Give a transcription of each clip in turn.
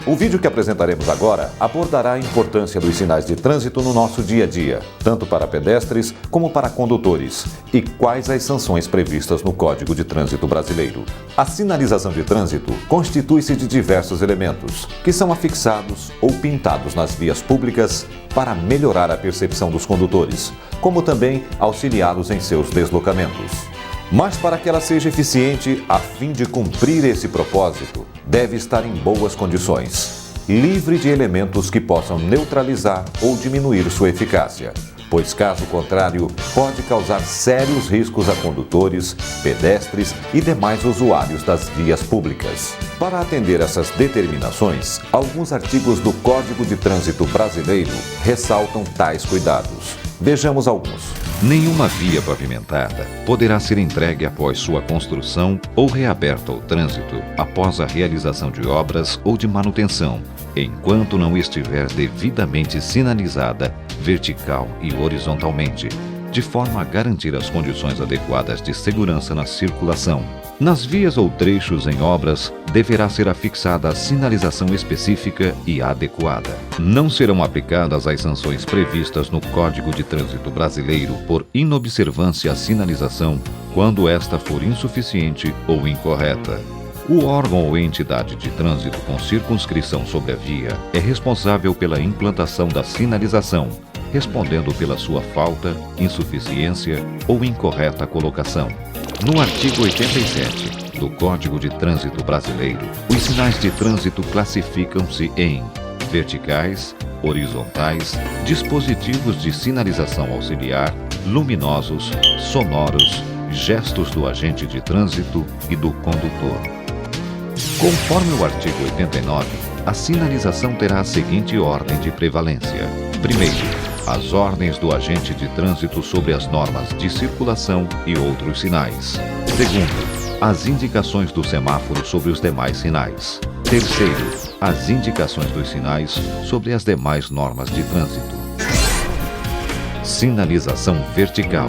O vídeo que apresentaremos agora abordará a importância dos sinais de trânsito no nosso dia a dia, tanto para pedestres como para condutores, e quais as sanções previstas no Código de Trânsito Brasileiro. A sinalização de trânsito constitui-se de diversos elementos, que são afixados ou pintados nas vias públicas para melhorar a percepção dos condutores, como também auxiliá-los em seus deslocamentos. Mas para que ela seja eficiente, a fim de cumprir esse propósito, deve estar em boas condições, livre de elementos que possam neutralizar ou diminuir sua eficácia, pois caso contrário, pode causar sérios riscos a condutores, pedestres e demais usuários das vias públicas. Para atender essas determinações, alguns artigos do Código de Trânsito Brasileiro ressaltam tais cuidados. Vejamos alguns. Nenhuma via pavimentada poderá ser entregue após sua construção ou reaberta ao trânsito após a realização de obras ou de manutenção, enquanto não estiver devidamente sinalizada vertical e horizontalmente, de forma a garantir as condições adequadas de segurança na circulação. Nas vias ou trechos em obras, deverá ser afixada a sinalização específica e adequada. Não serão aplicadas as sanções previstas no Código de Trânsito Brasileiro por inobservância à sinalização quando esta for insuficiente ou incorreta. O órgão ou entidade de trânsito com circunscrição sobre a via é responsável pela implantação da sinalização, respondendo pela sua falta, insuficiência ou incorreta colocação. No artigo 87 do Código de Trânsito Brasileiro, os sinais de trânsito classificam-se em verticais, horizontais, dispositivos de sinalização auxiliar, luminosos, sonoros, gestos do agente de trânsito e do condutor. Conforme o artigo 89, a sinalização terá a seguinte ordem de prevalência. Primeiro, as ordens do agente de trânsito sobre as normas de circulação e outros sinais. Segundo, as indicações do semáforo sobre os demais sinais. Terceiro, as indicações dos sinais sobre as demais normas de trânsito. Sinalização vertical.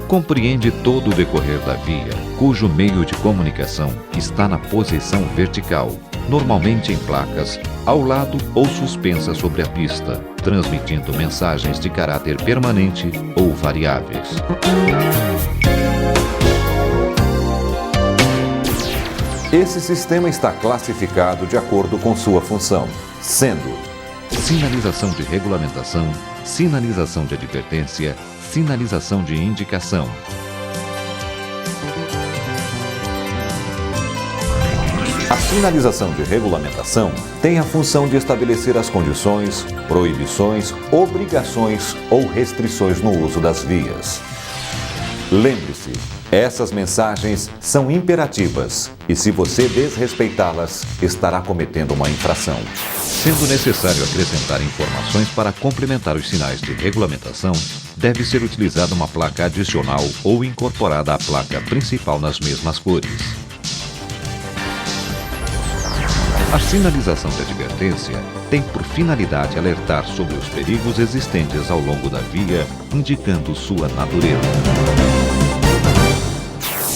Compreende todo o decorrer da via, cujo meio de comunicação está na posição vertical, normalmente em placas, ao lado ou suspensa sobre a pista, transmitindo mensagens de caráter permanente ou variáveis. Esse sistema está classificado de acordo com sua função, sendo sinalização de regulamentação, sinalização de advertência, sinalização de indicação. A sinalização de regulamentação tem a função de estabelecer as condições, proibições, obrigações ou restrições no uso das vias. Lembre-se, essas mensagens são imperativas e se você desrespeitá-las, estará cometendo uma infração. Sendo necessário acrescentar informações para complementar os sinais de regulamentação, deve ser utilizada uma placa adicional ou incorporada à placa principal nas mesmas cores. A sinalização de advertência tem por finalidade alertar sobre os perigos existentes ao longo da via, indicando sua natureza.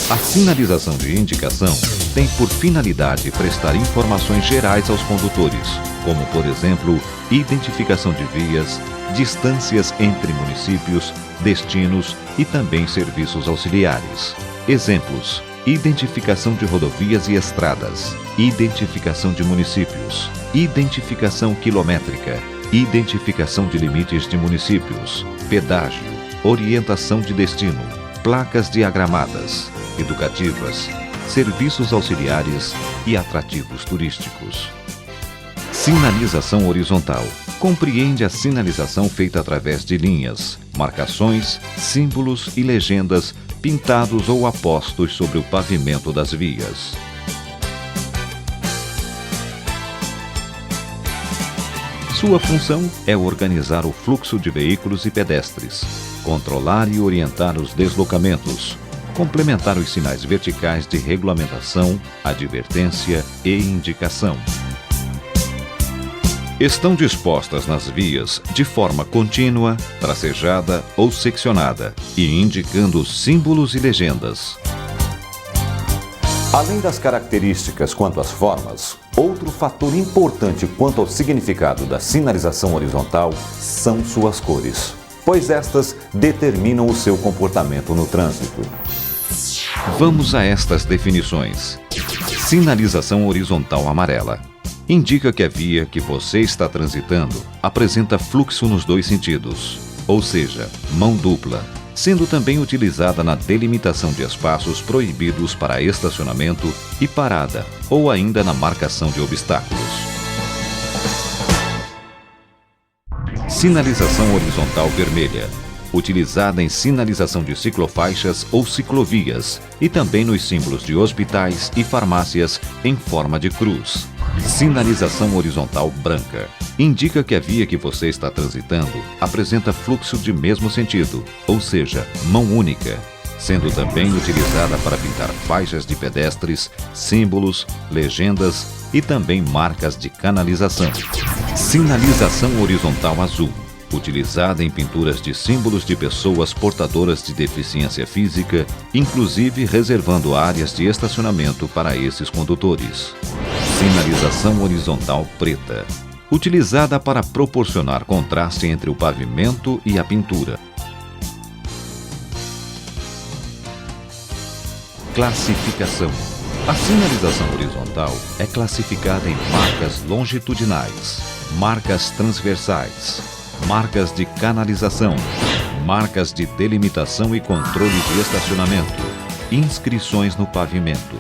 A sinalização de indicação tem por finalidade prestar informações gerais aos condutores, como, por exemplo, identificação de vias, distâncias entre municípios, destinos e também serviços auxiliares. Exemplos: identificação de rodovias e estradas, identificação de municípios, identificação quilométrica, identificação de limites de municípios, pedágio, orientação de destino, placas diagramadas, educativas, serviços auxiliares e atrativos turísticos. Sinalização horizontal. Compreende a sinalização feita através de linhas, marcações, símbolos e legendas pintados ou apostos sobre o pavimento das vias. Sua função é organizar o fluxo de veículos e pedestres, controlar e orientar os deslocamentos, complementar os sinais verticais de regulamentação, advertência e indicação. Estão dispostas nas vias de forma contínua, tracejada ou seccionada e indicando símbolos e legendas. Além das características quanto às formas, Outro fator importante quanto ao significado da sinalização horizontal são suas cores, pois estas determinam o seu comportamento no trânsito. Vamos a estas definições. Sinalização horizontal amarela. Indica que a via que você está transitando apresenta fluxo nos dois sentidos, ou seja, mão dupla, sendo também utilizada na delimitação de espaços proibidos para estacionamento e parada, ou ainda na marcação de obstáculos. Sinalização horizontal vermelha. Utilizada em sinalização de ciclofaixas ou ciclovias e também nos símbolos de hospitais e farmácias em forma de cruz. Sinalização horizontal branca. Indica que a via que você está transitando apresenta fluxo de mesmo sentido, ou seja, mão única, sendo também utilizada para pintar faixas de pedestres, símbolos, legendas e também marcas de canalização. Sinalização horizontal azul. Utilizada em pinturas de símbolos de pessoas portadoras de deficiência física, inclusive reservando áreas de estacionamento para esses condutores. Sinalização horizontal preta. Utilizada para proporcionar contraste entre o pavimento e a pintura. Classificação. A sinalização horizontal é classificada em marcas longitudinais, marcas transversais, marcas de canalização, marcas de delimitação e controle de estacionamento, inscrições no pavimento.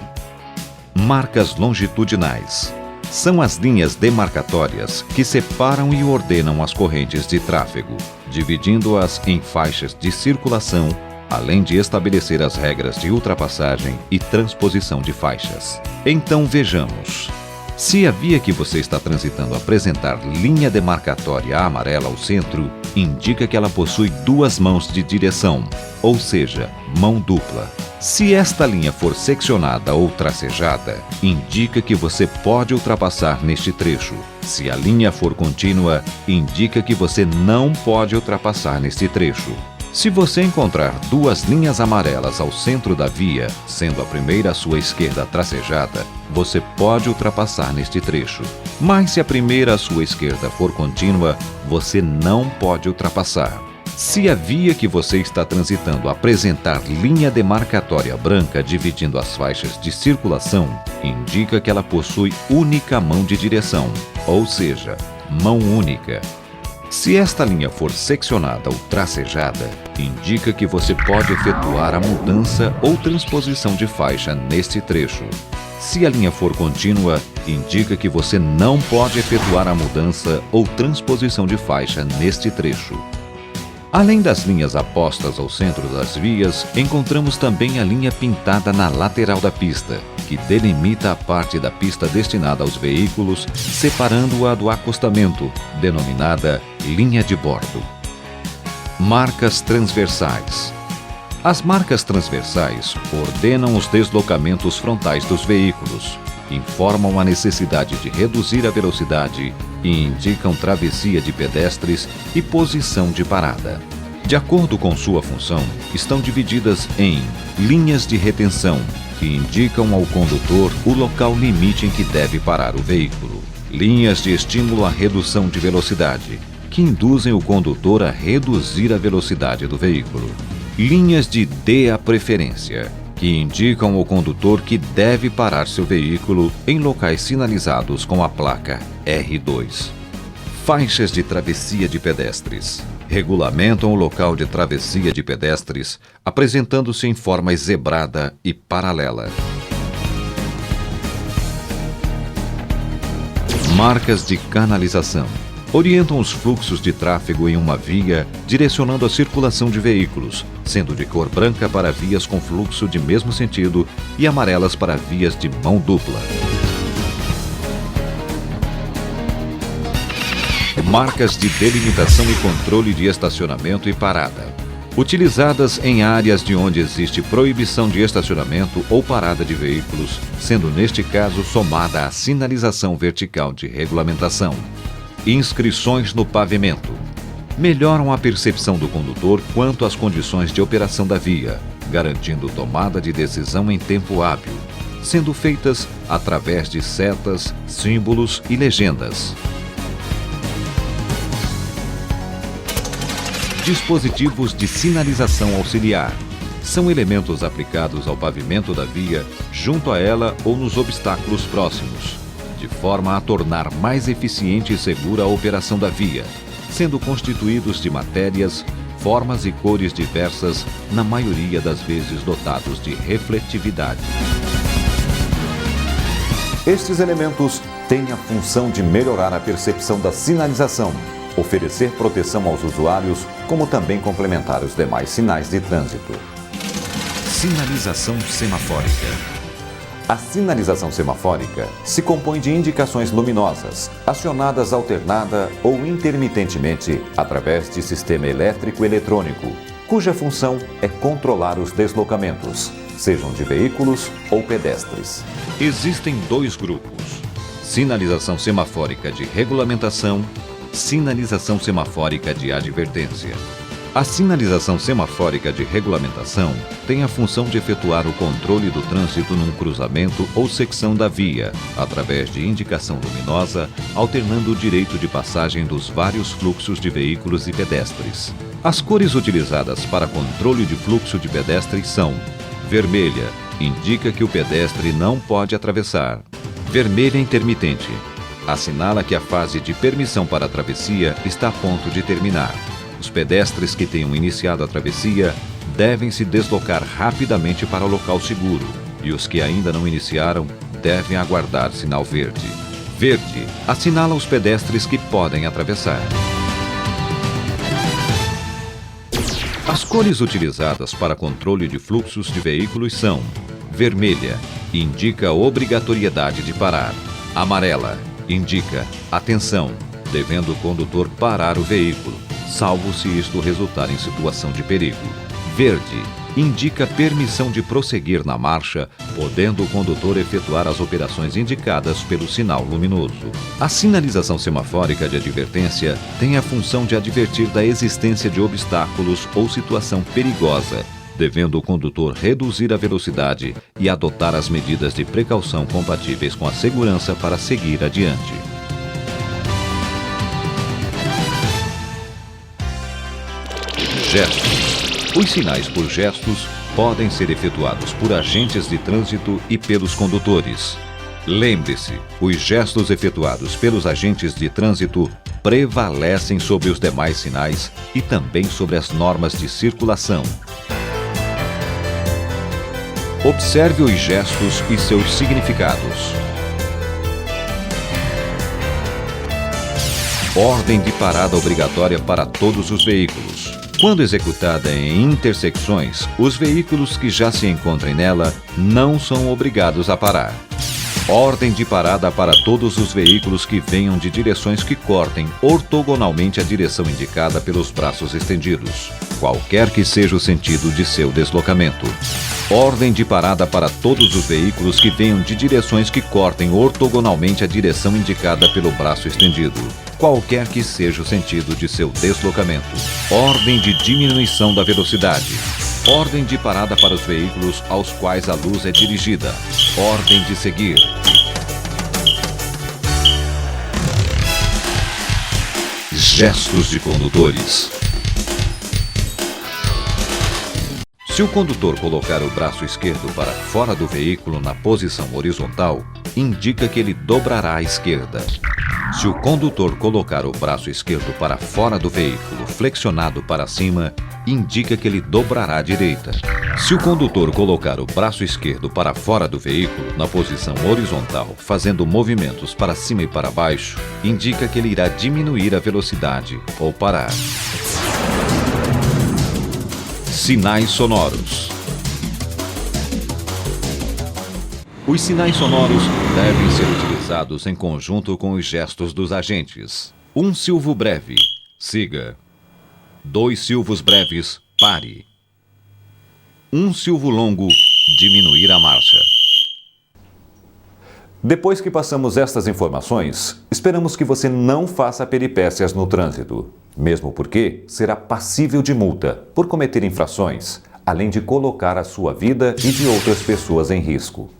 Marcas longitudinais são as linhas demarcatórias que separam e ordenam as correntes de tráfego, dividindo-as em faixas de circulação, além de estabelecer as regras de ultrapassagem e transposição de faixas. Então vejamos. Se a via que você está transitando apresentar linha demarcatória amarela ao centro, indica que ela possui duas mãos de direção, ou seja, mão dupla. Se esta linha for seccionada ou tracejada, indica que você pode ultrapassar neste trecho. Se a linha for contínua, indica que você não pode ultrapassar neste trecho. Se você encontrar duas linhas amarelas ao centro da via, sendo a primeira à sua esquerda tracejada, você pode ultrapassar neste trecho. Mas se a primeira à sua esquerda for contínua, você não pode ultrapassar. Se a via que você está transitando apresentar linha demarcatória branca dividindo as faixas de circulação, indica que ela possui única mão de direção, ou seja, mão única. Se esta linha for seccionada ou tracejada, indica que você pode efetuar a mudança ou transposição de faixa neste trecho. Se a linha for contínua, indica que você não pode efetuar a mudança ou transposição de faixa neste trecho. Além das linhas apostas ao centro das vias, encontramos também a linha pintada na lateral da pista, que delimita a parte da pista destinada aos veículos, separando-a do acostamento, denominada linha de bordo. Marcas transversais. As marcas transversais ordenam os deslocamentos frontais dos veículos, informam a necessidade de reduzir a velocidade e indicam travessia de pedestres e posição de parada. De acordo com sua função, estão divididas em linhas de retenção, que indicam ao condutor o local limite em que deve parar o veículo. Linhas de estímulo à redução de velocidade, que induzem o condutor a reduzir a velocidade do veículo. Linhas de dê a preferência, que indicam ao condutor que deve parar seu veículo em locais sinalizados com a placa R2. Faixas de travessia de pedestres. Regulamentam o local de travessia de pedestres, apresentando-se em forma zebrada e paralela. Marcas de canalização. Orientam os fluxos de tráfego em uma via, direcionando a circulação de veículos, sendo de cor branca para vias com fluxo de mesmo sentido e amarelas para vias de mão dupla. Marcas de delimitação e controle de estacionamento e parada. Utilizadas em áreas de onde existe proibição de estacionamento ou parada de veículos, sendo neste caso somada à sinalização vertical de regulamentação. Inscrições no pavimento. Melhoram a percepção do condutor quanto às condições de operação da via, garantindo tomada de decisão em tempo hábil. sendo feitas através de setas, símbolos e legendas. Dispositivos de sinalização auxiliar. São elementos aplicados ao pavimento da via, junto a ela ou nos obstáculos próximos, de forma a tornar mais eficiente e segura a operação da via, sendo constituídos de matérias, formas e cores diversas, na maioria das vezes dotados de refletividade. Estes elementos têm a função de melhorar a percepção da sinalização, oferecer proteção aos usuários, como também complementar os demais sinais de trânsito. Sinalização semafórica. A sinalização semafórica se compõe de indicações luminosas, acionadas alternada ou intermitentemente através de sistema elétrico-eletrônico, cuja função é controlar os deslocamentos, sejam de veículos ou pedestres. Existem dois grupos: sinalização semafórica de regulamentação, sinalização semafórica de advertência. A sinalização semafórica de regulamentação tem a função de efetuar o controle do trânsito num cruzamento ou secção da via, através de indicação luminosa, alternando o direito de passagem dos vários fluxos de veículos e pedestres. As cores utilizadas para controle de fluxo de pedestres são: vermelha, indica que o pedestre não pode atravessar; vermelha intermitente, assinala que a fase de permissão para a travessia está a ponto de terminar. Os pedestres que tenham iniciado a travessia devem se deslocar rapidamente para o local seguro, e os que ainda não iniciaram devem aguardar sinal verde. Verde assinala os pedestres que podem atravessar. As cores utilizadas para controle de fluxos de veículos são: vermelha, indica a obrigatoriedade de parar; amarela, indica atenção, devendo o condutor parar o veículo, salvo se isto resultar em situação de perigo. Verde, indica permissão de prosseguir na marcha, podendo o condutor efetuar as operações indicadas pelo sinal luminoso. A sinalização semafórica de advertência tem a função de advertir da existência de obstáculos ou situação perigosa, devendo o condutor reduzir a velocidade e adotar as medidas de precaução compatíveis com a segurança para seguir adiante. Gestos. Os sinais por gestos podem ser efetuados por agentes de trânsito e pelos condutores. Lembre-se, os gestos efetuados pelos agentes de trânsito prevalecem sobre os demais sinais e também sobre as normas de circulação. Observe os gestos e seus significados. Ordem de parada obrigatória para todos os veículos. Quando executada em intersecções, os veículos que já se encontrem nela não são obrigados a parar. Ordem de parada para todos os veículos que venham de direções que cortem ortogonalmente a direção indicada pelos braços estendidos, qualquer que seja o sentido de seu deslocamento. Ordem de parada para todos os veículos que venham de direções que cortem ortogonalmente a direção indicada pelo braço estendido, qualquer que seja o sentido de seu deslocamento. Ordem de diminuição da velocidade. Ordem de parada para os veículos aos quais a luz é dirigida. Ordem de seguir. Gestos de condutores. Se o condutor colocar o braço esquerdo para fora do veículo na posição horizontal, indica que ele dobrará à esquerda. Se o condutor colocar o braço esquerdo para fora do veículo flexionado para cima, indica que ele dobrará à direita. Se o condutor colocar o braço esquerdo para fora do veículo na posição horizontal, fazendo movimentos para cima e para baixo, indica que ele irá diminuir a velocidade ou parar. Sinais sonoros. Os sinais sonoros devem ser utilizados em conjunto com os gestos dos agentes. Um silvo breve, siga. 2 silvos breves, pare. 1 silvo longo, diminuir a marcha. Depois que passamos estas informações, esperamos que você não faça peripécias no trânsito, mesmo porque será passível de multa por cometer infrações, além de colocar a sua vida e de outras pessoas em risco.